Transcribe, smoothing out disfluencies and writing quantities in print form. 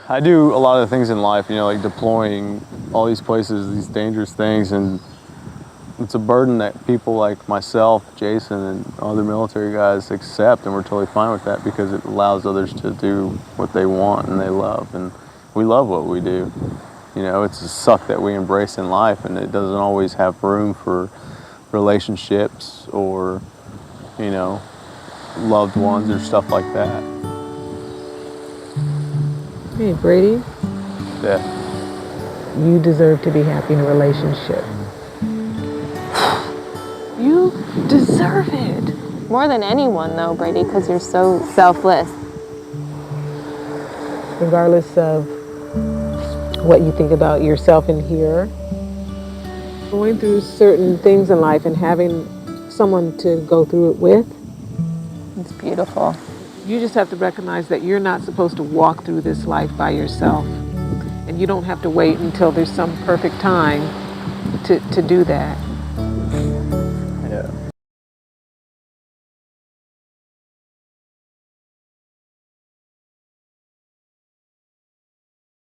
I do a lot of things in life, you know, like deploying all these places, these dangerous things, and it's a burden that people like myself, Jason, and other military guys accept, and we're totally fine with that because it allows others to do what they want and they love, and we love what we do. You know, it's a suck that we embrace in life, and it doesn't always have room for relationships or, you know, loved ones or stuff like that. Hey, Brady, Yeah. you deserve to be happy in a relationship. You deserve it. More than anyone, though, Brady, because you're so selfless. Regardless of what you think about yourself in here, going through certain things in life and having someone to go through it with, It's beautiful. you just have to recognize that you're not supposed to walk through this life by yourself. And you don't have to wait until there's some perfect time to do that.